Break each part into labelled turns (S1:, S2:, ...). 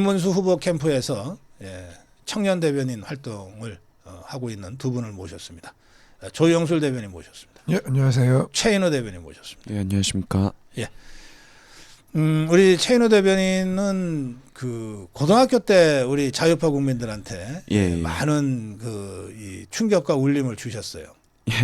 S1: 김문수 후보 캠프에서 청년 대변인 활동을 하고 있는 두 분을 모셨습니다. 조영술 대변인 모셨습니다.
S2: 예, 안녕하세요.
S1: 최인호 대변인 모셨습니다.
S3: 예, 안녕하십니까.
S1: 예. 우리 최인호 대변인은 그 고등학교 때 우리 자유파 국민들한테 많은 이 충격과 울림을 주셨어요.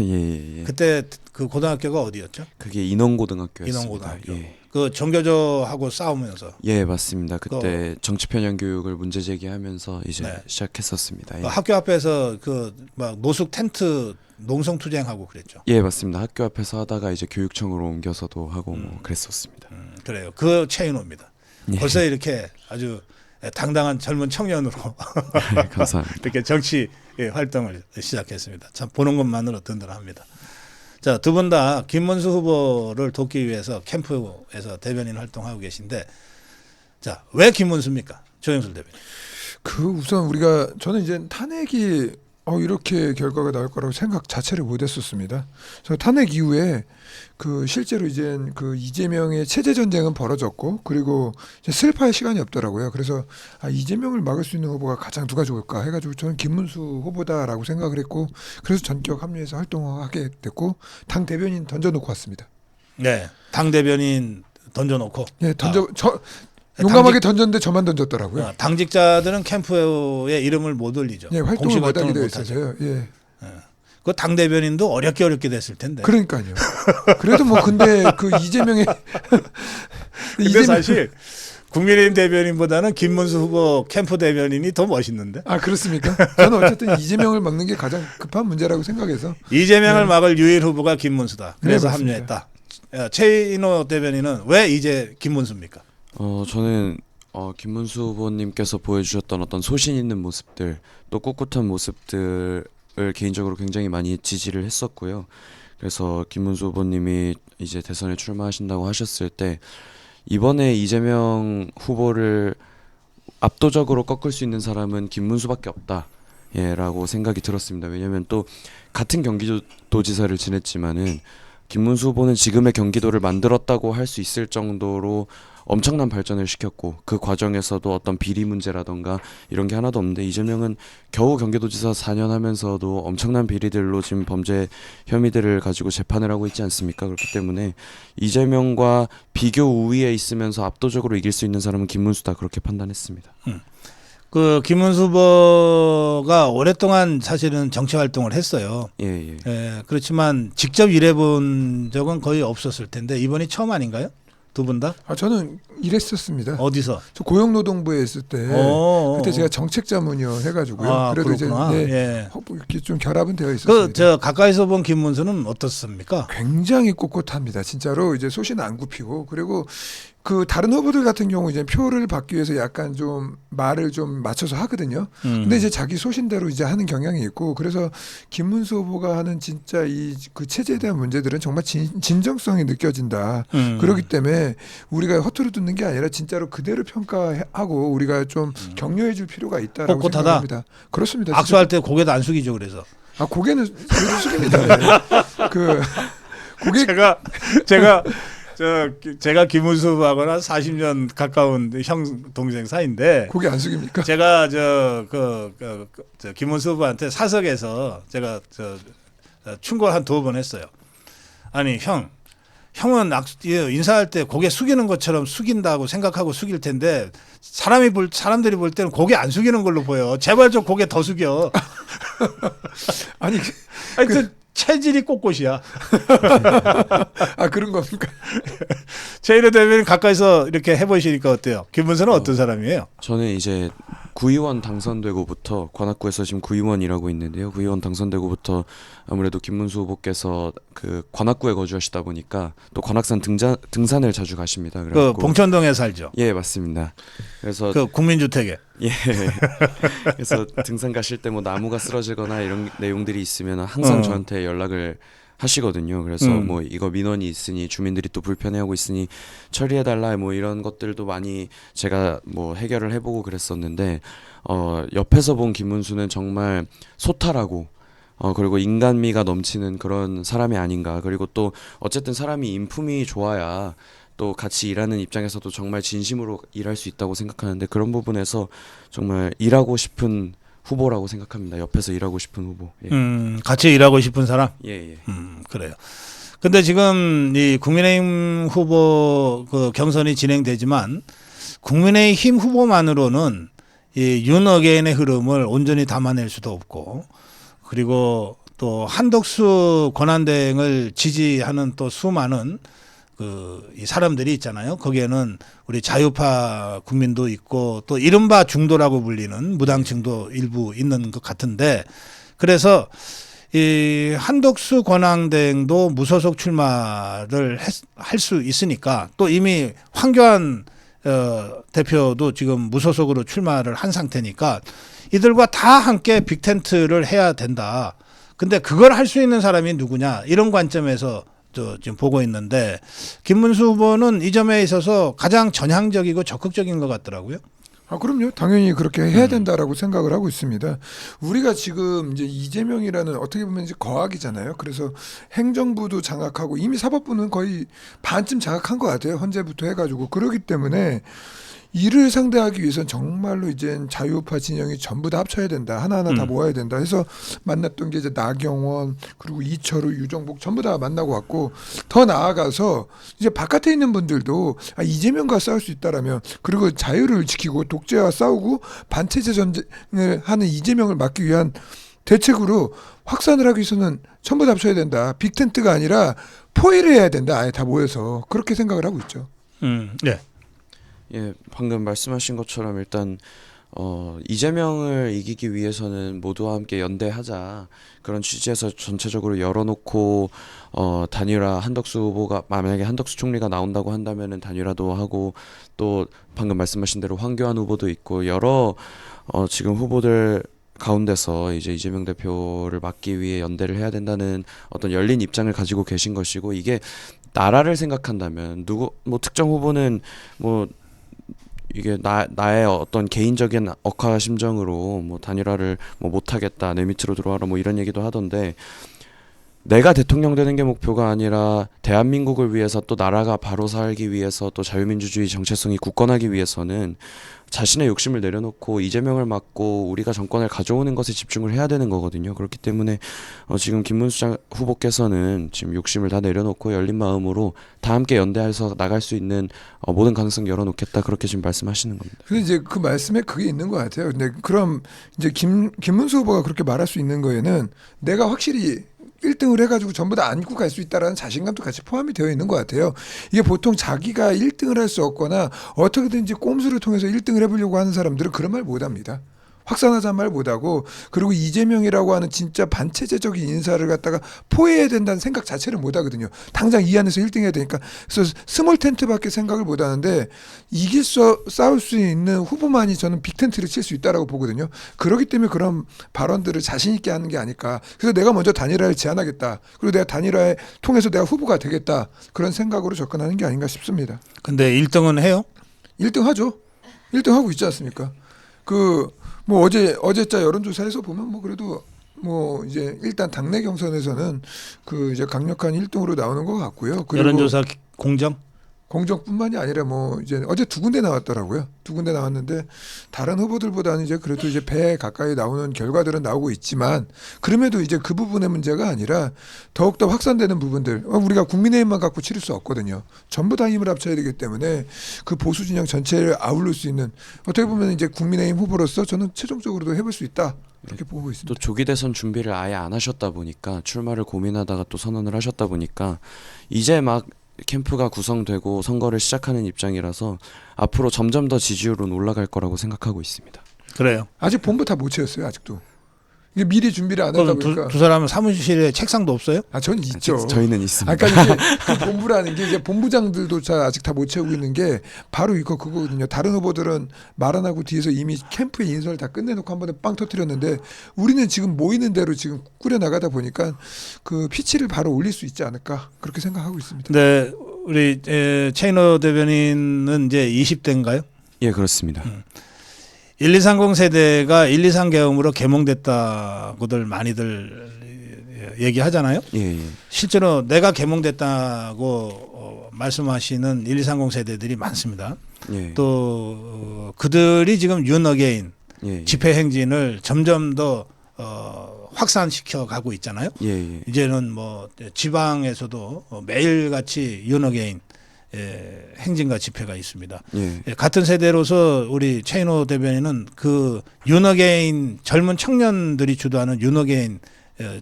S3: 예.
S1: 그때 그 고등학교가 어디였죠?
S3: 그게 인원고등학교였습니다.
S1: 인원고등학교.
S3: 예.
S1: 그 정교조하고 싸우면서.
S3: 예, 맞습니다. 그때 정치 편향 교육을 문제 제기하면서 이제 시작했었습니다. 예.
S1: 학교 앞에서 그 막 노숙 텐트 농성 투쟁하고 그랬죠.
S3: 예, 맞습니다. 학교 앞에서 하다가 이제 교육청으로 옮겨서도 하고 뭐 그랬었습니다.
S1: 그래요. 그 최인호입니다.
S3: 예.
S1: 벌써 이렇게 아주 당당한 젊은 청년으로
S3: 감사합니다.
S1: 이렇게 정치 활동을 시작했습니다. 참 보는 것만으로 든든합니다. 자, 두 분 다 김문수 후보를 돕기 위해서 캠프에서 대변인 활동하고 계신데, 자, 왜 김문수입니까? 조영술 대변인.
S2: 우선 저는 이제 탄핵이 이렇게 결과가 나올 거라고 생각 자체를 못했었습니다. 그래서 탄핵 이후에 실제로 이제 이재명의 체제 전쟁은 벌어졌고, 그리고 이제 슬퍼할 시간이 없더라고요. 그래서 이재명을 막을 수 있는 후보가 가장 누가 좋을까 해가지고 저는 김문수 후보다라고 생각을 했고, 그래서 전격 합류해서 활동하게 됐고, 당 대변인 던져놓고 왔습니다.
S1: 네, 당 대변인 던져놓고.
S2: 네, 용감하게 던졌는데 저만 던졌더라고요.
S1: 당직자들은 캠프에 이름을 못 올리죠.
S2: 네, 활동을 못하게 되어 있어서요. 예.
S1: 그 당 대변인도 어렵게 됐을 텐데.
S2: 그러니까요. 그래도 근데 이재명의
S1: 근데 사실 국민의힘 대변인보다는 김문수 후보 캠프 대변인이 더 멋있는데.
S2: 아, 그렇습니까? 저는 어쨌든 이재명을 막는 게 가장 급한 문제라고 생각해서
S1: 이재명을 막을 유일 후보가 김문수다. 그래서
S2: 네,
S1: 합류했다. 최인호 대변인은 왜 이제 김문수입니까?
S3: 저는 김문수 후보님께서 보여주셨던 어떤 소신 있는 모습들, 또 꿋꿋한 모습들을 개인적으로 굉장히 많이 지지를 했었고요. 그래서 김문수 후보님이 이제 대선에 출마하신다고 하셨을 때 이번에 이재명 후보를 압도적으로 꺾을 수 있는 사람은 김문수밖에 없다. 라고 생각이 들었습니다. 왜냐하면 또 같은 경기도지사를 지냈지만은 김문수 후보는 지금의 경기도를 만들었다고 할 수 있을 정도로 엄청난 발전을 시켰고, 그 과정에서도 어떤 비리 문제라던가 이런 게 하나도 없는데, 이재명은 겨우 경기도지사 4년 하면서도 엄청난 비리들로 지금 범죄 혐의들을 가지고 재판을 하고 있지 않습니까? 그렇기 때문에 이재명과 비교 우위에 있으면서 압도적으로 이길 수 있는 사람은 김문수다, 그렇게 판단했습니다.
S1: 그 김문수 후보가 오랫동안 사실은 정치 활동을 했어요.
S3: 예.
S1: 그렇지만 직접 일해본 적은 거의 없었을 텐데 이번이 처음 아닌가요? 두 분 다?
S2: 저는 일했었습니다.
S1: 어디서?
S2: 저 고용노동부에 있을 때 그때 제가 정책자문이요 해가지고요. 그래도
S1: 그렇구나.
S2: 이제 이렇게 좀 결합은 되어 있었습니다.
S1: 저 가까이서 본 김문수는 어떻습니까?
S2: 굉장히 꼿꼿합니다. 진짜로 이제 소신 안 굽히고, 그리고 다른 후보들 같은 경우 이제 표를 받기 위해서 약간 좀 말을 좀 맞춰서 하거든요. 근데 이제 자기 소신대로 이제 하는 경향이 있고, 그래서 김문수 후보가 하는 진짜 그 체제에 대한 문제들은 정말 진정성이 느껴진다. 그렇기 때문에 우리가 허투루 듣는 게 아니라 진짜로 그대로 평가하고 우리가 좀 격려해 줄 필요가 있다라고
S1: 꼿꼿하다.
S2: 생각합니다. 그렇습니다.
S1: 악수할 때 고개도 안 숙이죠, 그래서.
S2: 고개는 그래도 숙입니다. 네. 고개
S1: 제가 김문수 후보하고는 40년 가까운 형 동생 사이인데
S2: 고개 안 숙입니까?
S1: 제가 김문수 후보한테 사석에서 제가 충고를 한 2번 했어요. 아니 형은 인사할 때 고개 숙이는 것처럼 숙인다고 생각하고 숙일 텐데 사람들이 볼 때는 고개 안 숙이는 걸로 보여. 제발 좀 고개 더 숙여. 아니 체질이 꼿꼿이야.
S2: 그런 겁니까?
S1: 최인호 대변인 가까이서 이렇게 해보시니까 어때요? 김문수는 어떤 사람이에요?
S3: 저는 이제 구의원 당선되고부터, 관악구에서 지금 구의원 일하고 있는데요. 구의원 당선되고부터 아무래도 김문수 후보께서 관악구에 거주하시다 보니까 또 관악산 등산을 자주 가십니다.
S1: 그 봉천동에 살죠?
S3: 예, 맞습니다. 그래서
S1: 국민주택에.
S3: 예. 그래서 등산 가실 때 나무가 쓰러지거나 이런 내용들이 있으면 항상 저한테 연락을 하시거든요. 그래서 이거 민원이 있으니 주민들이 또 불편해하고 있으니 처리해달라 이런 것들도 많이 제가 해결을 해보고 그랬었는데, 옆에서 본 김문수는 정말 소탈하고 그리고 인간미가 넘치는 그런 사람이 아닌가. 그리고 또 어쨌든 사람이 인품이 좋아야 또 같이 일하는 입장에서도 정말 진심으로 일할 수 있다고 생각하는데 그런 부분에서 정말 일하고 싶은 후보라고 생각합니다. 옆에서 일하고 싶은 후보. 예.
S1: 같이 일하고 싶은 사람.
S3: 예, 예.
S1: 그래요. 근데 지금 이 국민의힘 후보 그 경선이 진행되지만 국민의힘 후보만으로는 이 윤어게인의 흐름을 온전히 담아낼 수도 없고 그리고 또 한덕수 권한대행을 지지하는 또 수많은 이 사람들이 있잖아요. 거기에는 우리 자유파 국민도 있고 또 이른바 중도라고 불리는 무당층도 일부 있는 것 같은데 그래서 이 한덕수 권한대행도 무소속 출마를 할 수 있으니까 또 이미 황교안 대표도 지금 무소속으로 출마를 한 상태니까 이들과 다 함께 빅텐트를 해야 된다. 근데 그걸 할 수 있는 사람이 누구냐 이런 관점에서 지금 보고 있는데 김문수 후보는 이 점에 있어서 가장 전향적이고 적극적인 것 같더라고요.
S2: 그럼요. 당연히 그렇게 해야 된다라고 생각을 하고 있습니다. 우리가 지금 이제 이재명이라는 어떻게 보면 이제 거악이잖아요. 그래서 행정부도 장악하고 이미 사법부는 거의 반쯤 장악한 것 같아요. 헌재부터 해가지고 그러기 때문에 이를 상대하기 위해서는 정말로 이제 자유파 진영이 전부 다 합쳐야 된다. 하나하나 다 모아야 된다. 해서 만났던 게 이제 나경원 그리고 이철우, 유정복 전부 다 만나고 왔고 더 나아가서 이제 바깥에 있는 분들도 이재명과 싸울 수 있다라면 그리고 자유를 지키고 독재와 싸우고 반체제 전쟁을 하는 이재명을 막기 위한 대책으로 확산을 하기 위해서는 전부 다 합쳐야 된다. 빅텐트가 아니라 포위를 해야 된다. 아예 다 모여서 그렇게 생각을 하고 있죠.
S1: 네.
S3: 예, 방금 말씀하신 것처럼 일단 이재명을 이기기 위해서는 모두와 함께 연대하자 그런 취지에서 전체적으로 열어놓고 단일화 한덕수 후보가 만약에 한덕수 총리가 나온다고 한다면은 단일화도 하고 또 방금 말씀하신 대로 황교안 후보도 있고 여러 지금 후보들 가운데서 이제 이재명 대표를 막기 위해 연대를 해야 된다는 어떤 열린 입장을 가지고 계신 것이고 이게 나라를 생각한다면 뭐 특정 후보는 뭐 이게 나의 어떤 개인적인 억하 심정으로 뭐 단일화를 뭐 못하겠다 내 밑으로 들어와라 뭐 이런 얘기도 하던데 내가 대통령 되는 게 목표가 아니라 대한민국을 위해서 또 나라가 바로 살기 위해서 또 자유민주주의 정체성이 굳건하기 위해서는 자신의 욕심을 내려놓고 이재명을 막고 우리가 정권을 가져오는 것에 집중을 해야 되는 거거든요. 그렇기 때문에 지금 김문수 후보께서는 지금 욕심을 다 내려놓고 열린 마음으로 다 함께 연대해서 나갈 수 있는 모든 가능성 열어놓겠다 그렇게 지금 말씀하시는 겁니다.
S2: 근데 이제 그 말씀에 그게 있는 것 같아요. 근데 그럼 이제 김문수 후보가 그렇게 말할 수 있는 거에는 내가 확실히 1등을 해가지고 전부 다 안고 갈 수 있다라는 자신감도 같이 포함이 되어 있는 것 같아요. 이게 보통 자기가 1등을 할 수 없거나 어떻게든지 꼼수를 통해서 1등을 해보려고 하는 사람들은 그런 말 못합니다. 확산하자는 말 못하고 그리고 이재명이라고 하는 진짜 반체제적인 인사를 갖다가 포위해야 된다는 생각 자체를 못하거든요. 당장 이 안에서 1등 해야 되니까. 그래서 스몰 텐트밖에 생각을 못하는데 싸울 수 있는 후보만이 저는 빅텐트를 칠 수 있다라고 보거든요. 그렇기 때문에 그런 발언들을 자신 있게 하는 게 아닐까. 그래서 내가 먼저 단일화를 제안하겠다. 그리고 내가 단일화에 통해서 내가 후보가 되겠다. 그런 생각으로 접근하는 게 아닌가 싶습니다.
S1: 근데 1등은 해요?
S2: 1등 하죠. 1등 하고 있지 않습니까? 뭐 어제자 여론조사에서 보면 뭐 그래도 뭐 이제 일단 당내 경선에서는 그 이제 강력한 1등으로 나오는 것 같고요. 그리고
S1: 여론조사 공정?
S2: 공정뿐만이 아니라 뭐 이제 어제 2군데 나왔더라고요. 2군데 나왔는데 다른 후보들보다는 이제 그래도 이제 배 가까이 나오는 결과들은 나오고 있지만 그럼에도 이제 그 부분의 문제가 아니라 더욱더 확산되는 부분들 우리가 국민의힘만 갖고 치를 수 없거든요. 전부 다 힘을 합쳐야 되기 때문에 그 보수 진영 전체를 아울릴 수 있는 어떻게 보면 이제 국민의힘 후보로서 저는 최종적으로도 해볼 수 있다. 이렇게 보고 있습니다.
S3: 또 조기 대선 준비를 아예 안 하셨다 보니까 출마를 고민하다가 또 선언을 하셨다 보니까 이제 막 캠프가 구성되고 선거를 시작하는 입장이라서 앞으로 점점 더 지지율은 올라갈 거라고 생각하고 있습니다.
S1: 그래요.
S2: 아직 본부 다 못 채웠어요. 아직도. 이게 미리 준비를 안 하다
S1: 그럼
S2: 보니까.
S1: 두 사람은 사무실에 책상도 없어요?
S2: 저는 있죠.
S3: 저희는 있습니다.
S2: 그러니까 이게 그 본부라는 게 이제 본부장들도 아직 다 못 채우고 있는 게 바로 그거거든요. 다른 후보들은 말 안 하고 뒤에서 이미 캠프의 인선을 다 끝내놓고 한 번에 빵 터뜨렸는데 우리는 지금 모이는 대로 지금 꾸려 나가다 보니까 그 피치를 바로 올릴 수 있지 않을까 그렇게 생각하고 있습니다.
S1: 네, 우리 최인호 대변인은 이제 20대인가요?
S3: 예, 그렇습니다.
S1: 1230 세대가 1, 2, 3 계엄으로 개몽됐다고들 많이들 얘기하잖아요.
S3: 예, 예.
S1: 실제로 내가 개몽됐다고 말씀하시는 1230 세대들이 많습니다.
S3: 예.
S1: 또 그들이 지금 윤어게인
S3: 예,
S1: 집회 행진을 점점 더 확산시켜 가고 있잖아요.
S3: 예, 예.
S1: 이제는 뭐 지방에서도 매일같이 윤어게인 행진과 집회가 있습니다.
S3: 예.
S1: 같은 세대로서 우리 최인호 대변인은 그 윤어게인 젊은 청년들이 주도하는 윤어게인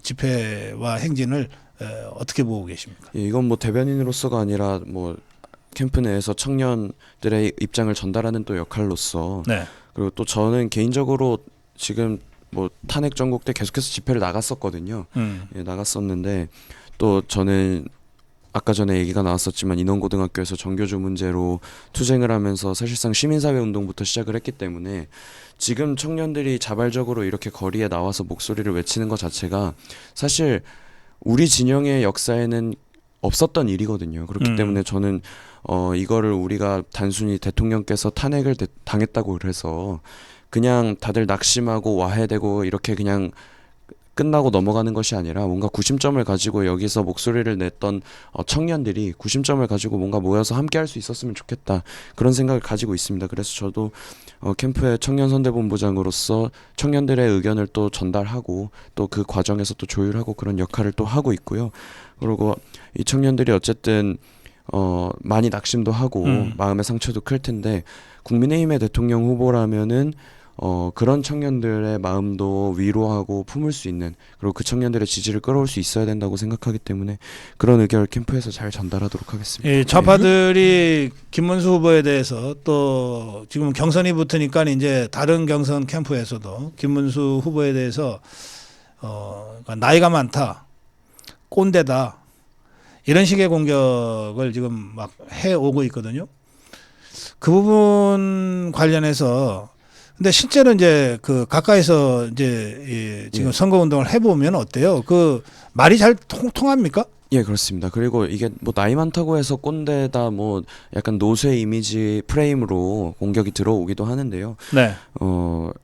S1: 집회와 행진을 어떻게 보고 계십니까?
S3: 예, 이건 뭐 대변인으로서가 아니라 뭐 캠프 내에서 청년들의 입장을 전달하는 또 역할로서
S1: 네.
S3: 그리고 또 저는 개인적으로 지금 뭐 탄핵 전국 때 계속해서 집회를 나갔었거든요. 예, 나갔었는데 또 저는 아까 전에 얘기가 나왔었지만 인원고등학교에서 정교조 문제로 투쟁을 하면서 사실상 시민사회 운동부터 시작을 했기 때문에 지금 청년들이 자발적으로 이렇게 거리에 나와서 목소리를 외치는 것 자체가 사실 우리 진영의 역사에는 없었던 일이거든요. 그렇기 때문에 저는 이거를 우리가 단순히 대통령께서 탄핵을 당했다고 그래서 그냥 다들 낙심하고 와해되고 이렇게 그냥 끝나고 넘어가는 것이 아니라 뭔가 구심점을 가지고 여기서 목소리를 냈던 청년들이 구심점을 가지고 뭔가 모여서 함께 할 수 있었으면 좋겠다 그런 생각을 가지고 있습니다. 그래서 저도 캠프의 청년선대본부장으로서 청년들의 의견을 또 전달하고 또 그 과정에서 또 조율하고 그런 역할을 또 하고 있고요. 그리고 이 청년들이 어쨌든 많이 낙심도 하고 마음의 상처도 클 텐데 국민의힘의 대통령 후보라면은 그런 청년들의 마음도 위로하고 품을 수 있는 그리고 그 청년들의 지지를 끌어올 수 있어야 된다고 생각하기 때문에 그런 의견을 캠프에서 잘 전달하도록 하겠습니다.
S1: 예, 좌파들이 김문수 후보에 대해서 또 지금 경선이 붙으니까 이제 다른 경선 캠프에서도 김문수 후보에 대해서 나이가 많다, 꼰대다 이런 식의 공격을 지금 막 해오고 있거든요. 그 부분 관련해서 근데 실제로 이제 그 가까이서 이제 지금 선거 운동을 해보면 어때요? 그 말이 잘 통합니까?
S3: 예, 그렇습니다. 그리고 이게 뭐 나이 많다고 해서 꼰대다 뭐 약간 노쇠 이미지 프레임으로 공격이 들어오기도 하는데요.
S1: 네.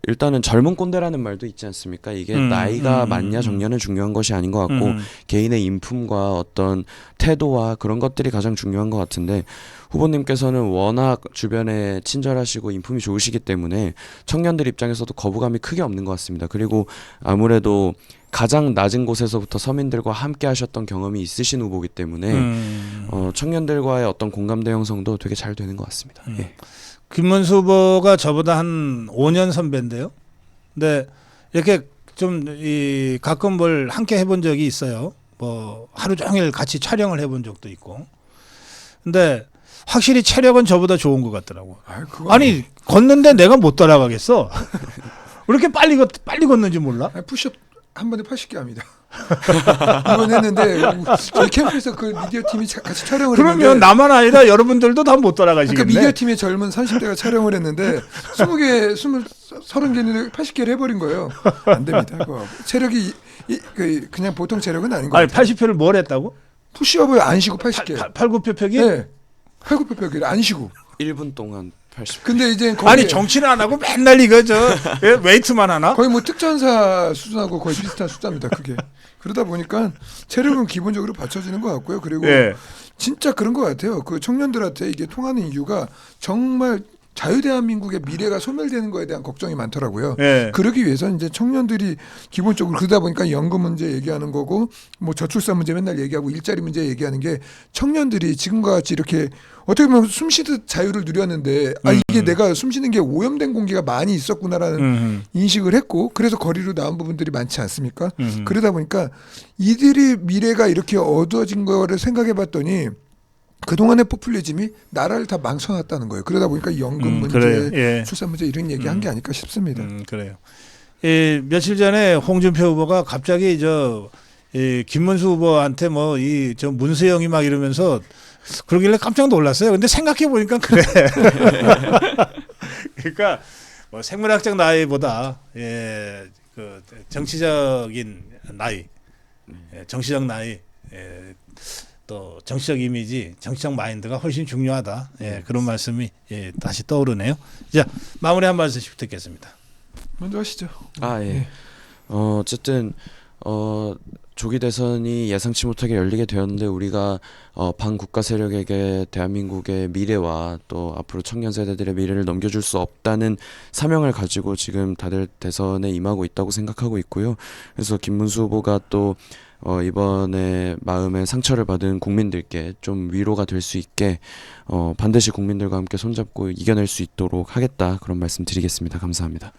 S3: 일단은 젊은 꼰대라는 말도 있지 않습니까? 이게 나이가 많냐 적냐는 중요한 것이 아닌 것 같고 개인의 인품과 어떤 태도와 그런 것들이 가장 중요한 것 같은데 후보님께서는 워낙 주변에 친절하시고 인품이 좋으시기 때문에 청년들 입장에서도 거부감이 크게 없는 것 같습니다. 그리고 아무래도 가장 낮은 곳에서부터 서민들과 함께 하셨던 경험이 있으신 후보이기 때문에 청년들과의 어떤 공감대 형성도 되게 잘 되는 것 같습니다. 예.
S1: 김문수 후보가 저보다 한 5년 선배인데요. 근데 이렇게 좀 가끔 뭘 함께 해본 적이 있어요. 뭐 하루 종일 같이 촬영을 해본 적도 있고. 근데 확실히 체력은 저보다 좋은 것 같더라고. 아니 걷는데 내가 못 따라가겠어. 왜 이렇게 빨리 걷는지 몰라?
S2: 푸시업 한 번에 80개 합니다. 이번 했는데 저희 캠프에서 그 미디어 팀이 같이 촬영을
S1: 그러면
S2: 했는데
S1: 나만 아니라 여러분들도 다 못 따라가시겠네.
S2: 그러니까 미디어 팀의 젊은 30대가 촬영을 했는데 20개, 30개는 80개를 해버린 거예요. 안 됩니다. 그거. 체력이 그냥 보통 체력은 아닌 거
S1: 아니
S2: 같아요.
S1: 80회를 뭘 했다고?
S2: 푸시업을 안 쉬고 80개.
S1: 팔굽혀펴기?
S2: 네. 팔굽혀펴기를 안 쉬고.
S3: 1분 동안 80.
S2: 근데 이제 거기
S1: 아니 정치는 안 하고 맨날 이거 웨이트만 하나?
S2: 거의 뭐 특전사 수준하고 거의 비슷한 숫자입니다. 그게. 그러다 보니까 체력은 기본적으로 받쳐지는 것 같고요. 그리고
S1: 예.
S2: 진짜 그런 것 같아요. 그 청년들한테 이게 통하는 이유가 정말 자유대한민국의 미래가 소멸되는 거에 대한 걱정이 많더라고요.
S1: 예.
S2: 그러기 위해서는 이제 청년들이 기본적으로 그러다 보니까 연금 문제 얘기하는 거고 뭐 저출산 문제 맨날 얘기하고 일자리 문제 얘기하는 게 청년들이 지금과 같이 이렇게 어떻게 보면 숨쉬듯 자유를 누렸는데 이게 내가 숨쉬는 게 오염된 공기가 많이 있었구나라는 인식을 했고 그래서 거리로 나온 부분들이 많지 않습니까? 그러다 보니까 이들이 미래가 이렇게 어두워진 거를 생각해 봤더니 그동안의 포퓰리즘이 나라를 다 망쳐놨다는 거예요. 그러다 보니까 연금 문제,
S1: 그래요. 예.
S2: 출산 문제 이런 얘기 한 게 아닐까 싶습니다.
S1: 그래요. 며칠 전에 홍준표 후보가 갑자기 김문수 후보한테 뭐 저 문세영이 막 이러면서 그러길래 깜짝 놀랐어요. 근데 생각해 보니까 그래. 그러니까 뭐 생물학적 나이보다 그 정치적인 나이, 정치적 나이, 또 정치적 이미지, 정치적 마인드가 훨씬 중요하다. 그런 말씀이 다시 떠오르네요. 자, 마무리 한 말씀씩 듣겠습니다.
S2: 먼저 하시죠.
S3: 예. 어쨌든 조기 대선이 예상치 못하게 열리게 되었는데 우리가 반국가 세력에게 대한민국의 미래와 또 앞으로 청년 세대들의 미래를 넘겨줄 수 없다는 사명을 가지고 지금 다들 대선에 임하고 있다고 생각하고 있고요. 그래서 김문수 후보가 또 이번에 마음의 상처를 받은 국민들께 좀 위로가 될 수 있게 반드시 국민들과 함께 손잡고 이겨낼 수 있도록 하겠다, 그런 말씀 드리겠습니다. 감사합니다.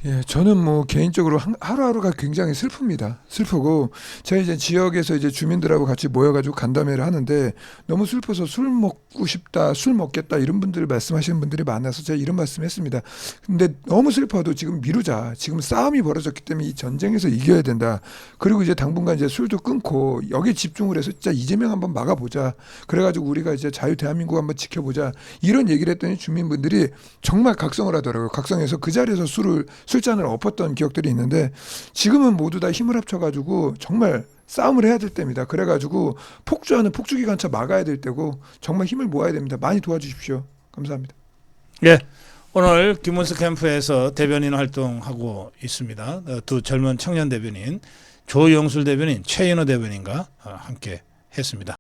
S2: 예, 저는 뭐 개인적으로 하루하루가 굉장히 슬픕니다. 슬프고 제가 이제 지역에서 이제 주민들하고 같이 모여가지고 간담회를 하는데 너무 슬퍼서 술 먹고 싶다, 술 먹겠다 이런 분들 말씀하시는 분들이 많아서 제가 이런 말씀했습니다. 근데 너무 슬퍼도 지금 미루자. 지금 싸움이 벌어졌기 때문에 이 전쟁에서 이겨야 된다. 그리고 이제 당분간 이제 술도 끊고 여기 집중을 해서 진짜 이재명 한번 막아보자. 그래가지고 우리가 이제 자유 대한민국 한번 지켜보자. 이런 얘기를 했더니 주민분들이 정말 각성을 하더라고요. 각성해서 그 자리에서 술잔을 엎었던 기억들이 있는데 지금은 모두 다 힘을 합쳐가지고 정말 싸움을 해야 될 때입니다. 그래가지고 폭주하는 폭주기관차 막아야 될 때고 정말 힘을 모아야 됩니다. 많이 도와주십시오. 감사합니다.
S1: 예. 오늘 김문수 캠프에서 대변인 활동하고 있습니다. 두 젊은 청년 대변인, 조영술 대변인, 최인호 대변인과 함께 했습니다.